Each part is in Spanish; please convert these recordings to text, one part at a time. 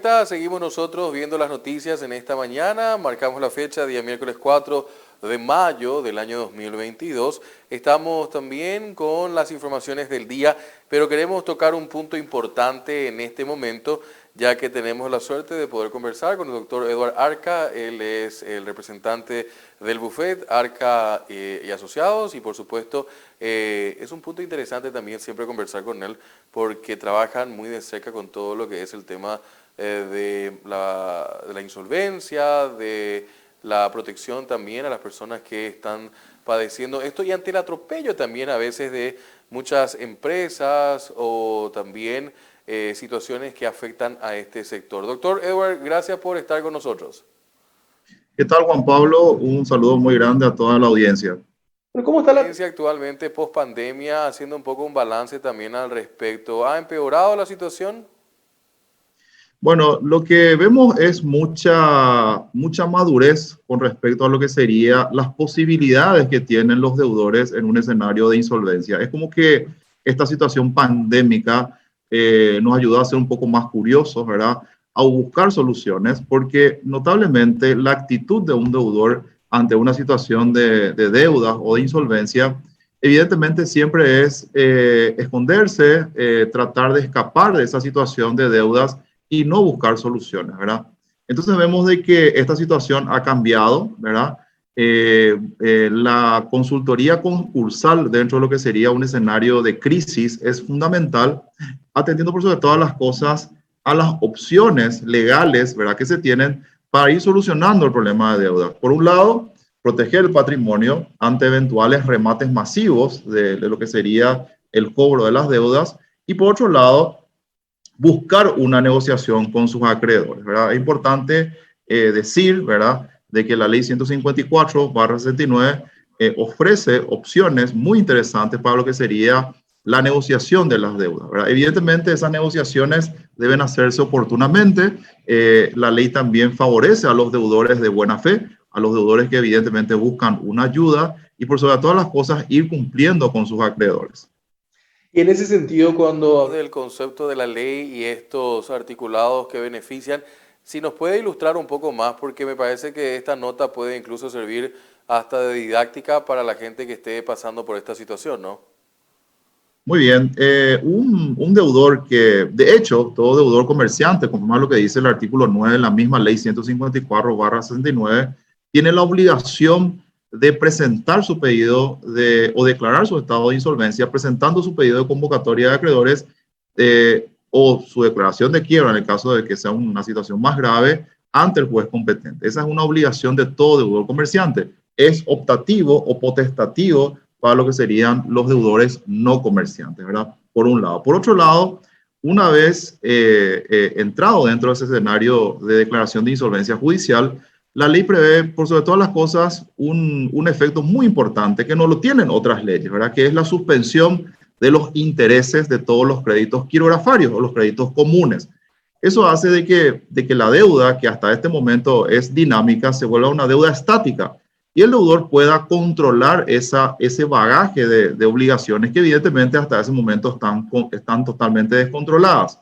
vuelta, seguimos nosotros viendo las noticias en esta mañana, marcamos la fecha, día miércoles 4 de mayo del año 2022. Estamos también con las informaciones del día, pero queremos tocar un punto importante en este momento, ya que tenemos la suerte de poder conversar con el doctor Edward Arca. Él es el representante del Buffet Arca y Asociados, y por supuesto es un punto interesante también siempre conversar con él, porque trabajan muy de cerca con todo lo que es el tema de la insolvencia, de la protección también a las personas que están padeciendo esto, y ante el atropello también a veces de muchas empresas o también situaciones que afectan a este sector. Doctor Edward, gracias por estar con nosotros. ¿Qué tal, Juan Pablo? Un saludo muy grande a toda la audiencia. Pero ¿cómo está la audiencia actualmente post pandemia, haciendo un poco un balance también al respecto? ¿Ha empeorado la situación? Bueno, lo que vemos es mucha madurez con respecto a lo que serían las posibilidades que tienen los deudores en un escenario de insolvencia. Es como que esta situación pandémica nos ayuda a ser un poco más curiosos, ¿verdad? A buscar soluciones, porque notablemente la actitud de un deudor ante una situación de deuda o de insolvencia, evidentemente siempre es esconderse, tratar de escapar de esa situación de deudas y no buscar soluciones, ¿verdad? Entonces vemos de que esta situación ha cambiado, ¿verdad? La consultoría concursal dentro de lo que sería un escenario de crisis es fundamental, atendiendo por sobre todas las cosas a las opciones legales, ¿verdad?, que se tienen para ir solucionando el problema de deuda. Por un lado, proteger el patrimonio ante eventuales remates masivos de lo que sería el cobro de las deudas, y por otro lado, buscar una negociación con sus acreedores, ¿verdad? Es importante decir, ¿verdad?, de que la ley 154/69 ofrece opciones muy interesantes para lo que sería la negociación de las deudas, ¿verdad? Evidentemente, esas negociaciones deben hacerse oportunamente. La ley también favorece a los deudores de buena fe, a los deudores que evidentemente buscan una ayuda y, por sobre todas las cosas, ir cumpliendo con sus acreedores. Y en ese sentido, cuando del concepto de la ley y estos articulados que benefician, si nos puede ilustrar un poco más, porque me parece que esta nota puede incluso servir hasta de didáctica para la gente que esté pasando por esta situación, ¿no? Muy bien. Un deudor que, de hecho, todo deudor comerciante, conforme a lo que dice el artículo 9 de la misma ley 154/69, tiene la obligación de presentar su pedido o declarar su estado de insolvencia, presentando su pedido de convocatoria de acreedores o su declaración de quiebra en el caso de que sea una situación más grave ante el juez competente. Esa es una obligación de todo deudor comerciante. Es optativo o potestativo para lo que serían los deudores no comerciantes, ¿verdad? Por un lado. Por otro lado, una vez entrado dentro de ese escenario de declaración de insolvencia judicial, la ley prevé, por sobre todas las cosas, un efecto muy importante que no lo tienen otras leyes, ¿verdad? Que es la suspensión de los intereses de todos los créditos quirografarios o los créditos comunes. Eso hace de que la deuda, que hasta este momento es dinámica, se vuelva una deuda estática y el deudor pueda controlar ese bagaje de obligaciones que evidentemente hasta ese momento están totalmente descontroladas.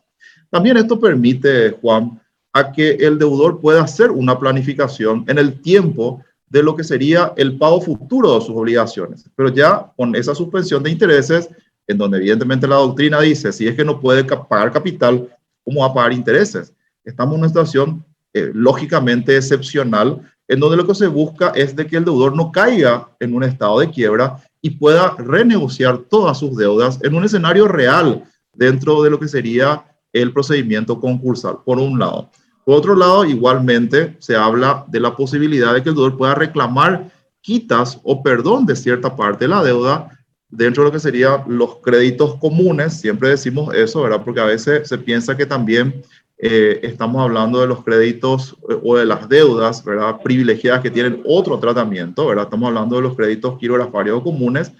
También esto permite, Juan, a que el deudor pueda hacer una planificación en el tiempo de lo que sería el pago futuro de sus obligaciones. Pero ya con esa suspensión de intereses, en donde evidentemente la doctrina dice, si es que no puede pagar capital, ¿cómo va a pagar intereses? Estamos en una situación lógicamente excepcional, en donde lo que se busca es de que el deudor no caiga en un estado de quiebra y pueda renegociar todas sus deudas en un escenario real dentro de lo que sería el procedimiento concursal, por un lado. Por otro lado, igualmente se habla de la posibilidad de que el deudor pueda reclamar quitas o perdón de cierta parte de la deuda dentro de lo que serían los créditos comunes. Siempre decimos eso, ¿verdad? Porque a veces se piensa que también estamos hablando de los créditos o de las deudas, ¿verdad?, privilegiadas que tienen otro tratamiento, ¿verdad? Estamos hablando de los créditos quirografarios comunes.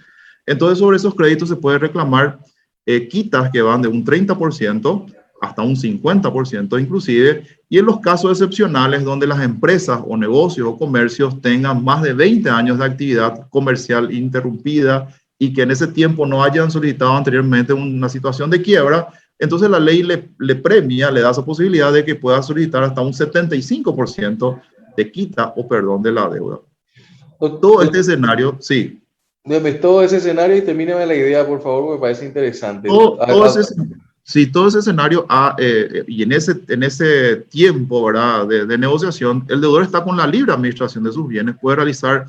Entonces, sobre esos créditos se puede reclamar quitas que van de un 30% hasta un 50% inclusive, y en los casos excepcionales donde las empresas o negocios o comercios tengan más de 20 años de actividad comercial interrumpida y que en ese tiempo no hayan solicitado anteriormente una situación de quiebra, entonces la ley le premia, le da esa posibilidad de que pueda solicitar hasta un 75% de quita o perdón de la deuda. Todo este escenario, sí. Deme todo ese escenario y termíneme la idea, por favor, me parece interesante. Todo ese, sí, todo ese escenario y en ese tiempo, ¿verdad? De negociación, el deudor está con la libre administración de sus bienes, puede realizar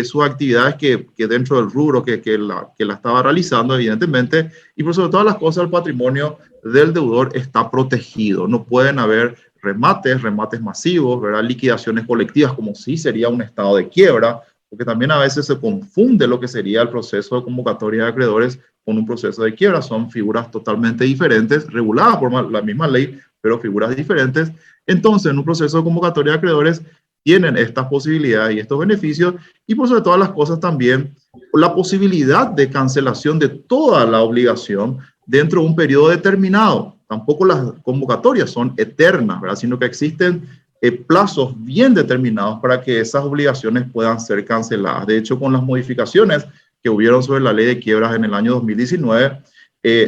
sus actividades que dentro del rubro que la estaba realizando, evidentemente, y por sobre todas las cosas, el patrimonio del deudor está protegido. No pueden haber remates masivos, ¿verdad? Liquidaciones colectivas, como si sería un estado de quiebra, porque también a veces se confunde lo que sería el proceso de convocatoria de acreedores con un proceso de quiebra. Son figuras totalmente diferentes, reguladas por la misma ley, pero figuras diferentes. Entonces, en un proceso de convocatoria de acreedores tienen estas posibilidades y estos beneficios, y por sobre todas las cosas también la posibilidad de cancelación de toda la obligación dentro de un periodo determinado. Tampoco las convocatorias son eternas, ¿verdad? Sino que existen plazos bien determinados para que esas obligaciones puedan ser canceladas. De hecho, con las modificaciones que hubieron sobre la ley de quiebras en el año 2019,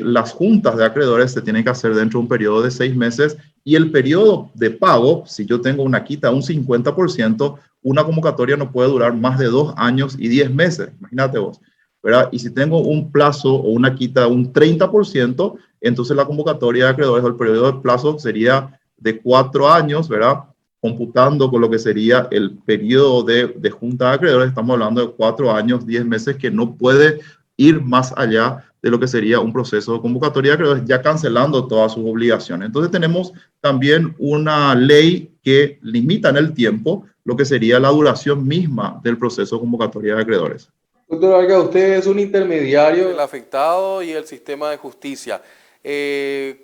las juntas de acreedores se tienen que hacer dentro de un periodo de 6 meses y el periodo de pago, si yo tengo una quita de un 50%, una convocatoria no puede durar más de 2 años y 10 meses. Imagínate vos, ¿verdad? Y si tengo un plazo o una quita de un 30%, entonces la convocatoria de acreedores o el periodo de plazo sería de 4 años, ¿verdad? Computando con lo que sería el periodo de junta de acreedores, estamos hablando de 4 años, 10 meses, que no puede ir más allá de lo que sería un proceso de convocatoria de acreedores, ya cancelando todas sus obligaciones. Entonces tenemos también una ley que limita en el tiempo lo que sería la duración misma del proceso de convocatoria de acreedores. Doctor Vargas, usted es un intermediario del afectado y el sistema de justicia.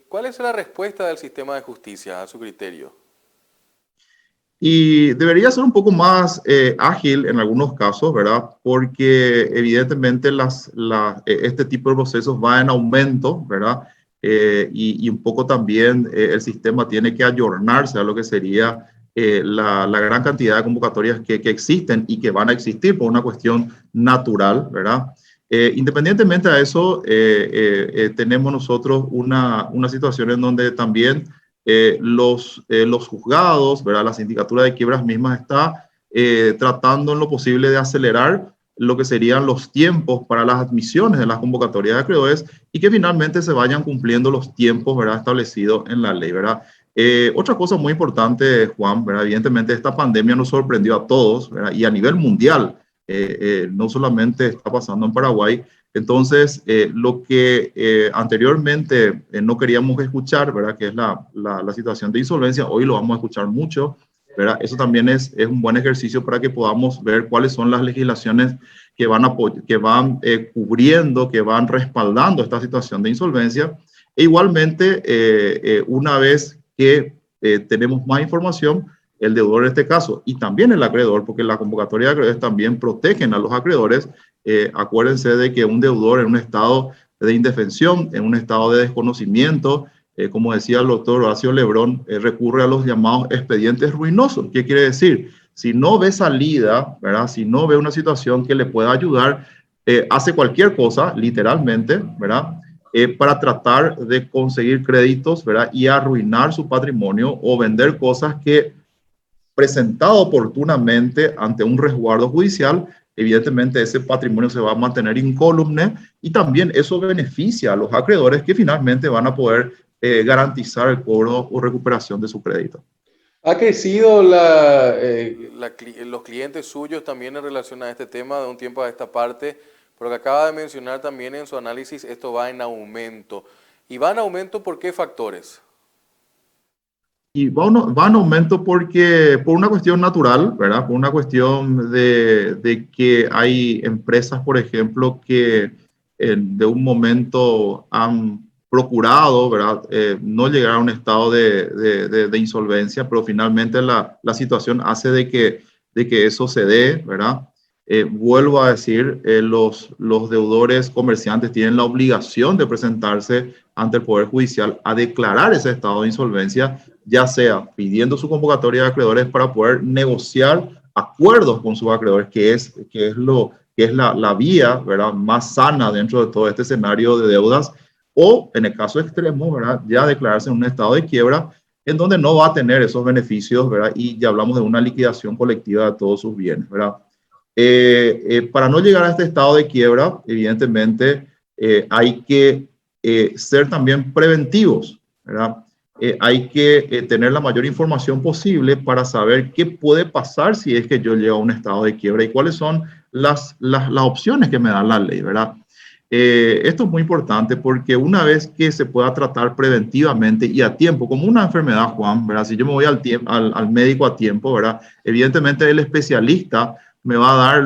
¿Cuál es la respuesta del sistema de justicia a su criterio? Y debería ser un poco más ágil en algunos casos, ¿verdad? Porque evidentemente este tipo de procesos va en aumento, ¿verdad? Y un poco también el sistema tiene que ayornarse a lo que sería la gran cantidad de convocatorias que existen y que van a existir por una cuestión natural, ¿verdad? Independientemente de eso, tenemos nosotros una situación en donde también los juzgados, ¿verdad? La sindicatura de quiebras mismas está tratando en lo posible de acelerar lo que serían los tiempos para las admisiones de las convocatorias de acreedores y que finalmente se vayan cumpliendo los tiempos, ¿verdad? Establecidos en la ley, ¿verdad? Otra cosa muy importante, Juan, ¿verdad? Evidentemente esta pandemia nos sorprendió a todos, ¿verdad? Y a nivel mundial, no solamente está pasando en Paraguay. Entonces, lo que anteriormente no queríamos escuchar, ¿verdad? Que es la situación de insolvencia, hoy lo vamos a escuchar mucho, ¿verdad? Eso también es un buen ejercicio para que podamos ver cuáles son las legislaciones que van cubriendo, que van respaldando esta situación de insolvencia. E igualmente, una vez que tenemos más información, el deudor en este caso, y también el acreedor, porque la convocatoria de acreedores también protegen a los acreedores. Acuérdense de que un deudor en un estado de indefensión, en un estado de desconocimiento, como decía el doctor Horacio Lebrón, recurre a los llamados expedientes ruinosos. ¿Qué quiere decir? Si no ve salida, ¿verdad? Si no ve una situación que le pueda ayudar, hace cualquier cosa, literalmente, ¿verdad? Para tratar de conseguir créditos, ¿verdad? Y arruinar su patrimonio o vender cosas que, presentado oportunamente ante un resguardo judicial, evidentemente ese patrimonio se va a mantener incólume y también eso beneficia a los acreedores que finalmente van a poder garantizar el cobro o recuperación de su crédito. ¿Ha crecido los clientes suyos también en relación a este tema de un tiempo a esta parte? Porque acaba de mencionar también en su análisis, esto va en aumento. ¿Y va en aumento por qué factores? Y va en aumento por una cuestión natural, ¿verdad? Por una cuestión de que hay empresas, por ejemplo, que de un momento han procurado, ¿verdad? No llegar a un estado de insolvencia, pero finalmente la situación hace de que eso se dé, ¿verdad? Vuelvo a decir, los deudores comerciantes tienen la obligación de presentarse ante el Poder Judicial a declarar ese estado de insolvencia, ya sea pidiendo su convocatoria de acreedores para poder negociar acuerdos con sus acreedores, que es la vía, ¿verdad? Más sana dentro de todo este escenario de deudas, o en el caso extremo, ¿verdad? Ya declararse en un estado de quiebra en donde no va a tener esos beneficios, ¿verdad? Y ya hablamos de una liquidación colectiva de todos sus bienes, ¿verdad? Para no llegar a este estado de quiebra, evidentemente hay que ser también preventivos, ¿verdad? Hay que tener la mayor información posible para saber qué puede pasar si es que yo llego a un estado de quiebra y cuáles son las opciones que me da la ley, ¿verdad? Esto es muy importante porque una vez que se pueda tratar preventivamente y a tiempo, como una enfermedad, Juan, ¿verdad? Si yo me voy al médico a tiempo, ¿verdad? Evidentemente el especialista me va a dar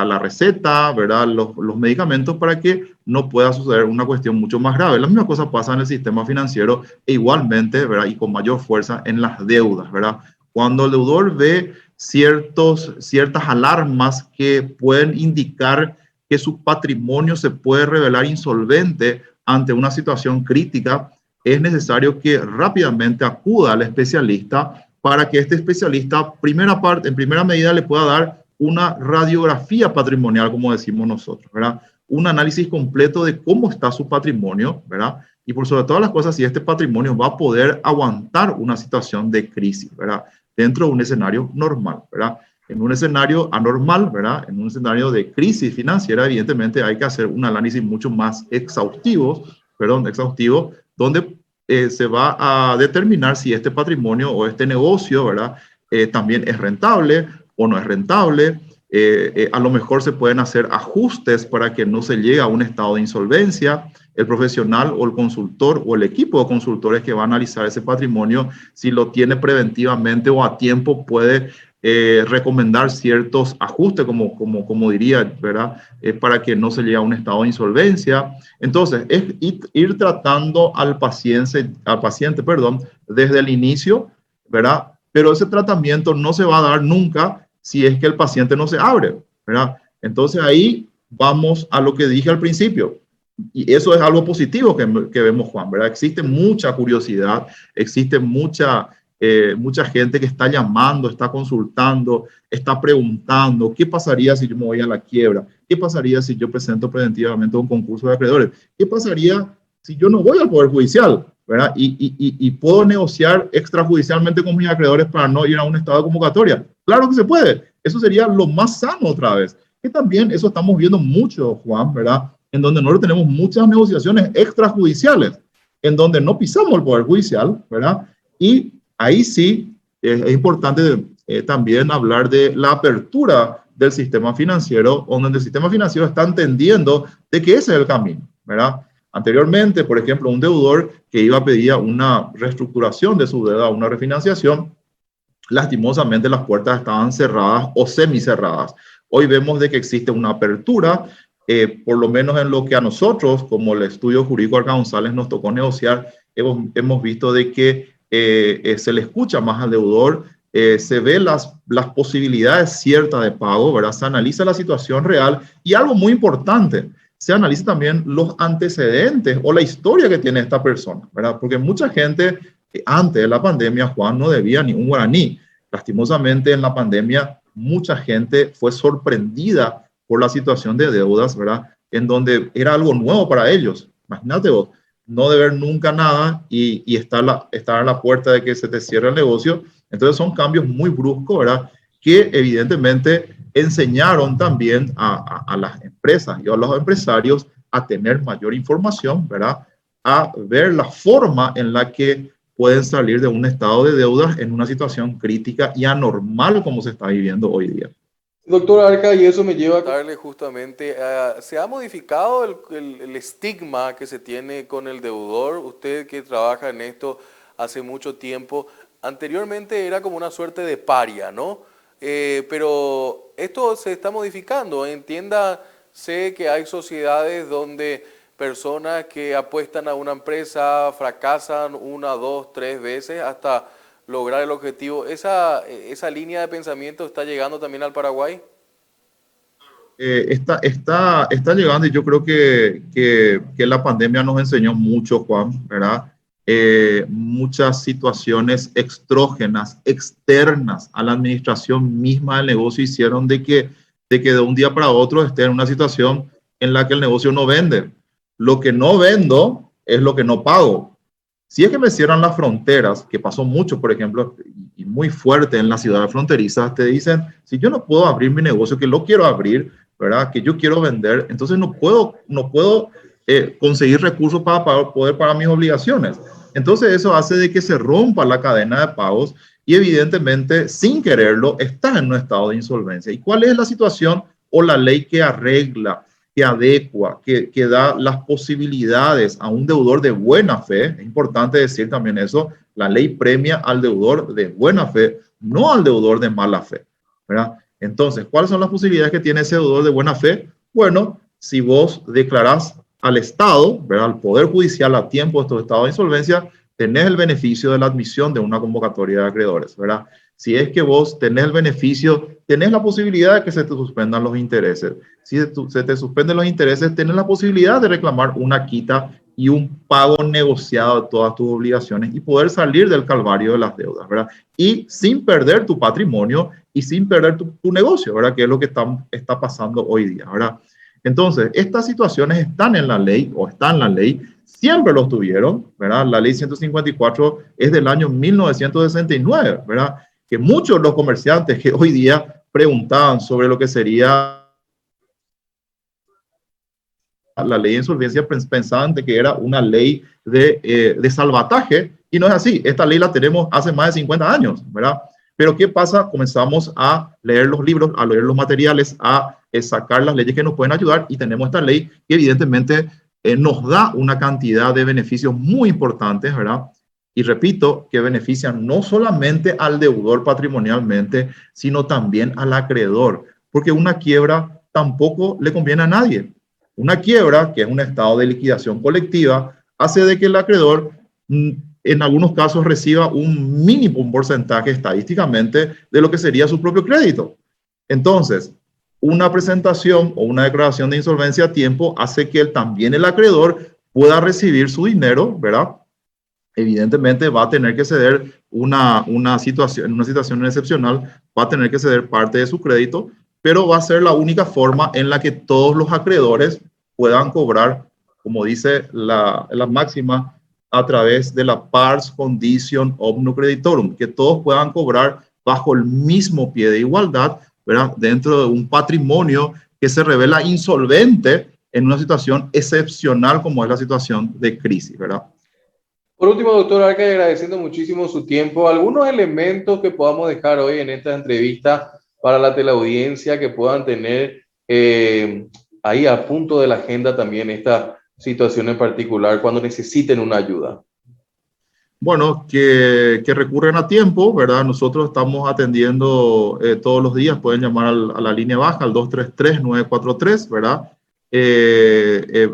la receta, ¿verdad? Los medicamentos para que no pueda suceder una cuestión mucho más grave. La misma cosa pasa en el sistema financiero e igualmente, ¿verdad? Y con mayor fuerza en las deudas, ¿verdad? Cuando el deudor ve ciertas alarmas que pueden indicar que su patrimonio se puede revelar insolvente ante una situación crítica, es necesario que rápidamente acuda al especialista para que este especialista, en primera medida, le pueda dar una radiografía patrimonial, como decimos nosotros, ¿verdad? Un análisis completo de cómo está su patrimonio, ¿verdad? Y por sobre todas las cosas, si este patrimonio va a poder aguantar una situación de crisis, ¿verdad? Dentro de un escenario normal, ¿verdad? En un escenario anormal, ¿verdad? En un escenario de crisis financiera, evidentemente hay que hacer un análisis mucho más exhaustivo, donde se va a determinar si este patrimonio o este negocio, ¿verdad? También es rentable o no es rentable. A lo mejor se pueden hacer ajustes para que no se llegue a un estado de insolvencia. El profesional o el consultor o el equipo de consultores que va a analizar ese patrimonio, si lo tiene preventivamente o a tiempo, puede recomendar ciertos ajustes, como diría, ¿verdad? Para que no se llegue a un estado de insolvencia. Entonces, es ir tratando al paciente, desde el inicio, ¿verdad? Pero ese tratamiento no se va a dar nunca si es que el paciente no se abre, ¿verdad? Entonces ahí vamos a lo que dije al principio. Y eso es algo positivo que vemos, Juan, ¿verdad? Existe mucha curiosidad, existe mucha gente que está llamando, está consultando, está preguntando, ¿qué pasaría si yo me voy a la quiebra? ¿Qué pasaría si yo presento preventivamente un concurso de acreedores? ¿Qué pasaría si yo no voy al Poder Judicial? ¿Verdad? Y puedo negociar extrajudicialmente con mis acreedores para no ir a un estado de convocatoria. Claro que se puede. Eso sería lo más sano otra vez. Que también eso estamos viendo mucho, Juan, ¿verdad? En donde nosotros tenemos muchas negociaciones extrajudiciales, en donde no pisamos el Poder Judicial, ¿verdad? Y ahí sí es importante también hablar de la apertura del sistema financiero, donde el sistema financiero está entendiendo de que ese es el camino, ¿verdad? Anteriormente, por ejemplo, un deudor que iba a pedir una reestructuración de su deuda, una refinanciación, lastimosamente las puertas estaban cerradas o semicerradas. Hoy vemos de que existe una apertura, por lo menos en lo que a nosotros, como el estudio jurídico Arca González, nos tocó negociar, hemos visto de que se le escucha más al deudor, se ve las posibilidades ciertas de pago, ¿verdad? Se analiza la situación real y algo muy importante, se analiza también los antecedentes o la historia que tiene esta persona, ¿verdad? Porque mucha gente antes de la pandemia, Juan, no debía ni un guaraní. Lastimosamente, en la pandemia, mucha gente fue sorprendida por la situación de deudas, ¿verdad? En donde era algo nuevo para ellos. Imagínate vos, no deber nunca nada y estar a la puerta de que se te cierre el negocio. Entonces son cambios muy bruscos, ¿verdad? Que evidentemente enseñaron también a las empresas y a los empresarios a tener mayor información, ¿verdad? A ver la forma en la que pueden salir de un estado de deudas en una situación crítica y anormal como se está viviendo hoy día. Doctor Arca, y eso me lleva a darle justamente, ¿se ha modificado el estigma que se tiene con el deudor? Usted que trabaja en esto hace mucho tiempo, anteriormente era como una suerte de paria, ¿no? Pero esto se está modificando. Entiéndase que hay sociedades donde personas que apuestan a una empresa fracasan 1, 2, 3 veces hasta lograr el objetivo. ¿Esa línea de pensamiento está llegando también al Paraguay? Está llegando y yo creo que la pandemia nos enseñó mucho, Juan, ¿verdad? Muchas situaciones extrógenas, externas a la administración misma del negocio hicieron de que de un día para otro esté en una situación en la que el negocio no vende. lo que no vendo es lo que no pago. Si es que me cierran las fronteras, que pasó mucho, por ejemplo, y muy fuerte en las ciudades fronterizas, te dicen, si yo no puedo abrir mi negocio, que lo quiero abrir, ¿verdad? Que yo quiero vender, entonces no puedo conseguir recursos para poder pagar mis obligaciones. Entonces eso hace de que se rompa la cadena de pagos y evidentemente, sin quererlo, estás en un estado de insolvencia. ¿Y cuál es la situación o la ley que arregla, que adecua, que da las posibilidades a un deudor de buena fe? Es importante decir también eso, la ley premia al deudor de buena fe, no al deudor de mala fe, ¿verdad? Entonces, ¿cuáles son las posibilidades que tiene ese deudor de buena fe? Bueno, si vos declarás al Estado, ¿verdad?, al Poder Judicial a tiempo de estos estados de insolvencia, tenés el beneficio de la admisión de una convocatoria de acreedores, ¿verdad? Si es que vos tenés el beneficio, tenés la posibilidad de que se te suspendan los intereses. Si se te suspenden los intereses, tenés la posibilidad de reclamar una quita y un pago negociado de todas tus obligaciones y poder salir del calvario de las deudas, ¿verdad? Y sin perder tu patrimonio y sin perder tu negocio, ¿verdad? Que es lo que está pasando hoy día, ¿verdad? Entonces, estas situaciones están en la ley o están en la ley, siempre lo tuvieron, ¿verdad? La ley 154 es del año 1969, ¿verdad? Que muchos de los comerciantes que hoy día preguntaban sobre lo que sería la ley de insolvencia pensaban de que era una ley de salvataje, y no es así. Esta ley la tenemos hace más de 50 años, ¿verdad? Pero ¿qué pasa? Comenzamos a leer los libros, a leer los materiales, a sacar las leyes que nos pueden ayudar, y tenemos esta ley que evidentemente nos da una cantidad de beneficios muy importantes, ¿verdad? Y repito, que benefician no solamente al deudor patrimonialmente, sino también al acreedor, porque una quiebra tampoco le conviene a nadie. Una quiebra, que es un estado de liquidación colectiva, hace de que el acreedor en algunos casos reciba un mínimo porcentaje estadísticamente de lo que sería su propio crédito. Entonces, una presentación o una declaración de insolvencia a tiempo hace que también el acreedor pueda recibir su dinero, ¿verdad? Evidentemente va a tener que ceder una situación excepcional, va a tener que ceder parte de su crédito, pero va a ser la única forma en la que todos los acreedores puedan cobrar, como dice la máxima, a través de la pars condition omnium creditorum, que todos puedan cobrar bajo el mismo pie de igualdad, ¿verdad?, dentro de un patrimonio que se revela insolvente en una situación excepcional como es la situación de crisis, ¿verdad? Por último, doctor Arca, agradeciendo muchísimo su tiempo, algunos elementos que podamos dejar hoy en esta entrevista para la teleaudiencia que puedan tener ahí a punto de la agenda también esta situación en particular cuando necesiten una ayuda. Bueno, que recurren a tiempo, ¿verdad? Nosotros estamos atendiendo todos los días, pueden llamar a la línea baja, al 233-943, ¿verdad?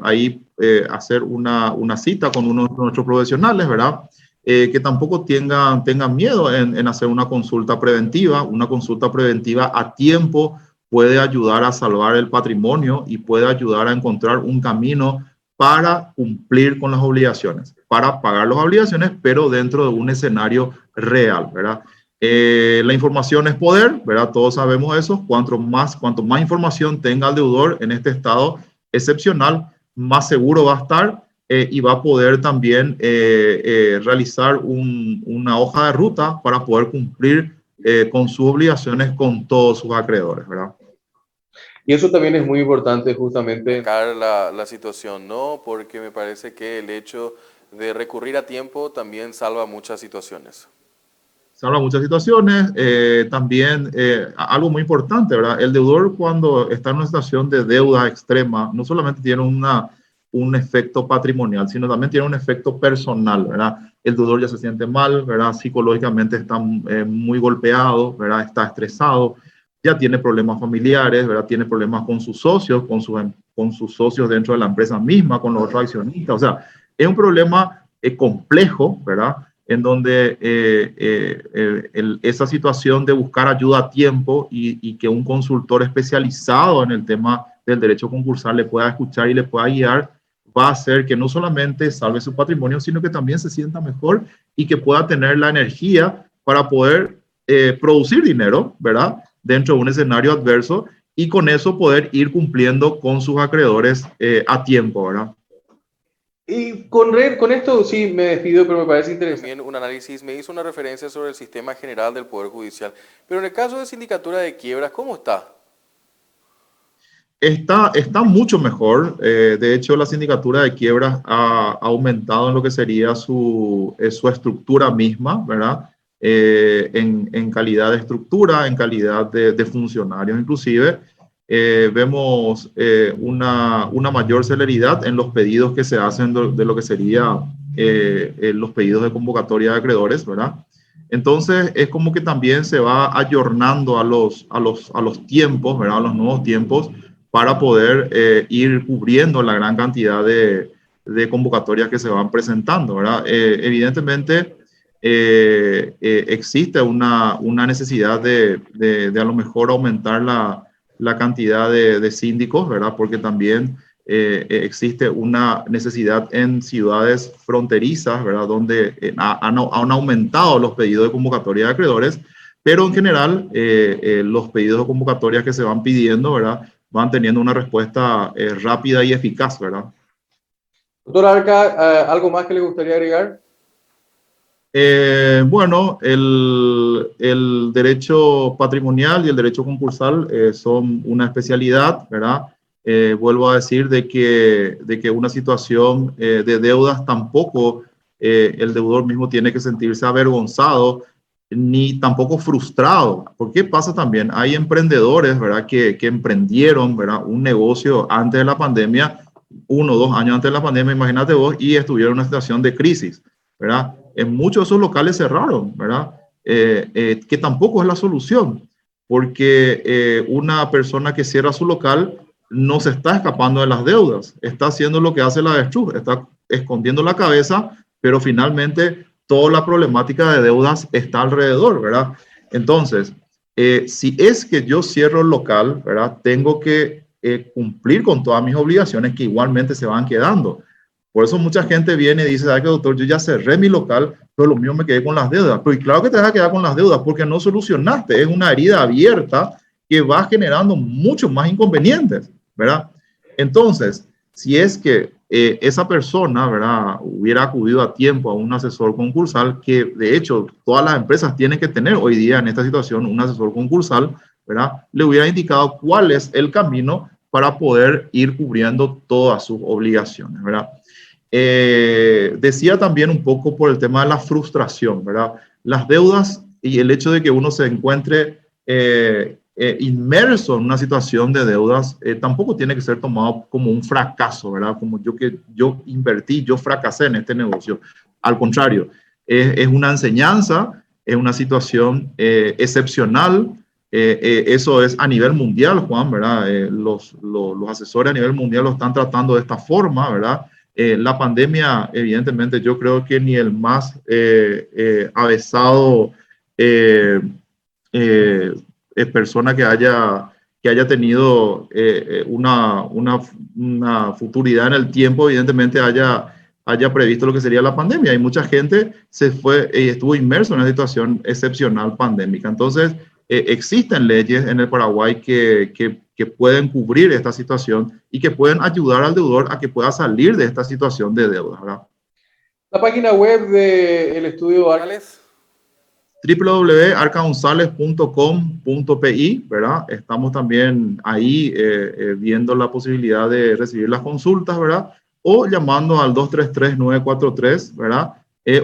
Ahí hacer una cita con uno de nuestros profesionales, ¿verdad? Que tampoco tengan miedo en hacer una consulta preventiva. Una consulta preventiva a tiempo puede ayudar a salvar el patrimonio y puede ayudar a encontrar un camino para cumplir con las obligaciones, para pagar las obligaciones, pero dentro de un escenario real, ¿verdad? La información es poder, ¿verdad? Todos sabemos eso. Cuanto más información tenga el deudor en este estado excepcional, más seguro va a estar y va a poder también realizar una hoja de ruta para poder cumplir con sus obligaciones con todos sus acreedores, ¿verdad? Y eso también es muy importante justamente la situación, ¿no? Porque me parece que el hecho de recurrir a tiempo también salva muchas situaciones. Salva muchas situaciones. También algo muy importante, ¿verdad? El deudor cuando está en una situación de deuda extrema, no solamente tiene un efecto patrimonial, sino también tiene un efecto personal, ¿verdad? El deudor ya se siente mal, ¿verdad? Psicológicamente está muy golpeado, ¿verdad? Está estresado, ya tiene problemas familiares, ¿verdad? Tiene problemas con sus socios, con sus socios dentro de la empresa misma, con los otros accionistas. O sea, es un problema complejo, ¿verdad? En donde esa situación de buscar ayuda a tiempo y que un consultor especializado en el tema del derecho concursal le pueda escuchar y le pueda guiar, va a hacer que no solamente salve su patrimonio, sino que también se sienta mejor y que pueda tener la energía para poder producir dinero, ¿verdad?, dentro de un escenario adverso y con eso poder ir cumpliendo con sus acreedores a tiempo, ¿verdad? Y con esto sí me despido, pero me parece interesante. También un análisis, me hizo una referencia sobre el sistema general del Poder Judicial. Pero en el caso de Sindicatura de Quiebras, ¿cómo está? Está mucho mejor. De hecho, la sindicatura de quiebras ha aumentado en lo que sería su estructura misma, ¿verdad? En calidad de estructura, en calidad de funcionarios inclusive. Vemos una mayor celeridad en los pedidos que se hacen de lo que sería los pedidos de convocatoria de acreedores, ¿verdad? Entonces, es como que también se va ayornando a los tiempos, ¿verdad? A los nuevos tiempos para poder ir cubriendo la gran cantidad de convocatorias que se van presentando, ¿verdad? Evidentemente, existe una necesidad de a lo mejor aumentar la cantidad de síndicos, ¿verdad? Porque también existe una necesidad en ciudades fronterizas, ¿verdad? Donde han aumentado los pedidos de convocatoria de acreedores, pero en general los pedidos de convocatoria que se van pidiendo, ¿verdad? Van teniendo una respuesta rápida y eficaz, ¿verdad? Doctor Arca, ¿algo más que le gustaría agregar? Bueno, el derecho patrimonial y el derecho concursal son una especialidad, ¿verdad? Vuelvo a decir de que una situación de deudas tampoco el deudor mismo tiene que sentirse avergonzado ni tampoco frustrado. Porque pasa también, hay emprendedores, ¿verdad? Que emprendieron, ¿verdad? Un negocio antes de la pandemia, 1 o 2 años antes de la pandemia, imagínate vos, y estuvieron en una situación de crisis, ¿verdad? En muchos de esos locales cerraron, ¿verdad? Que tampoco es la solución, porque una persona que cierra su local no se está escapando de las deudas, está haciendo lo que hace la avestruz, está escondiendo la cabeza, pero finalmente toda la problemática de deudas está alrededor, ¿verdad? Entonces, si es que yo cierro el local, ¿verdad? Tengo que cumplir con todas mis obligaciones que igualmente se van quedando. Por eso mucha gente viene y dice, ¿sabes qué, doctor? Yo ya cerré mi local, pero lo mío me quedé con las deudas. Pero y claro que te vas a quedar con las deudas porque no solucionaste. Es una herida abierta que va generando muchos más inconvenientes, ¿verdad? Entonces, si es que esa persona, ¿verdad? Hubiera acudido a tiempo a un asesor concursal, que de hecho todas las empresas tienen que tener hoy día en esta situación un asesor concursal, ¿verdad? Le hubiera indicado cuál es el camino para poder ir cubriendo todas sus obligaciones, ¿verdad? Decía también un poco por el tema de la frustración, ¿verdad? Las deudas y el hecho de que uno se encuentre inmerso en una situación de deudas tampoco tiene que ser tomado como un fracaso, ¿verdad? Como yo invertí, yo fracasé en este negocio. Al contrario, es una enseñanza, es una situación excepcional. Eso es a nivel mundial, Juan, ¿verdad? Los asesores a nivel mundial lo están tratando de esta forma, ¿verdad? La pandemia, evidentemente, yo creo que ni el más avesado eh, eh, persona que haya tenido una futuridad en el tiempo, evidentemente haya previsto lo que sería la pandemia. Y mucha gente se fue y estuvo inmerso en una situación excepcional pandémica. Entonces, existen leyes en el Paraguay que pueden cubrir esta situación y que pueden ayudar al deudor a que pueda salir de esta situación de deuda, ¿verdad? La página web del estudio Arcales. www.arcagonzales.com.pi, ¿verdad? Estamos también ahí viendo la posibilidad de recibir las consultas, ¿verdad? O llamando al 233-943, ¿verdad?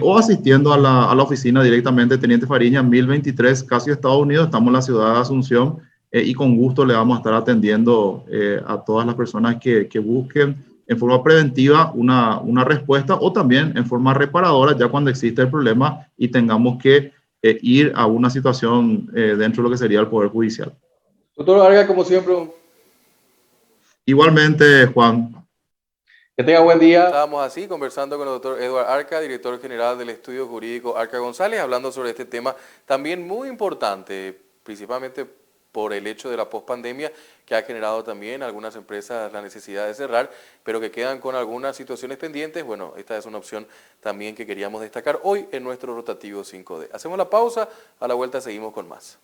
O asistiendo a la oficina directamente, Teniente Fariña, 1023, casi Estados Unidos. Estamos en la ciudad de Asunción y con gusto le vamos a estar atendiendo a todas las personas que busquen en forma preventiva una respuesta o también en forma reparadora ya cuando existe el problema y tengamos que ir a una situación dentro de lo que sería el Poder Judicial. Doctor Vargas, como siempre. Igualmente, Juan. Que tenga buen día. Estábamos así conversando con el doctor Eduardo Arca, director general del Estudio Jurídico Arca González, hablando sobre este tema también muy importante, principalmente por el hecho de la pospandemia, que ha generado también algunas empresas la necesidad de cerrar, pero que quedan con algunas situaciones pendientes. Bueno, esta es una opción también que queríamos destacar hoy en nuestro rotativo 5D. Hacemos la pausa, a la vuelta seguimos con más.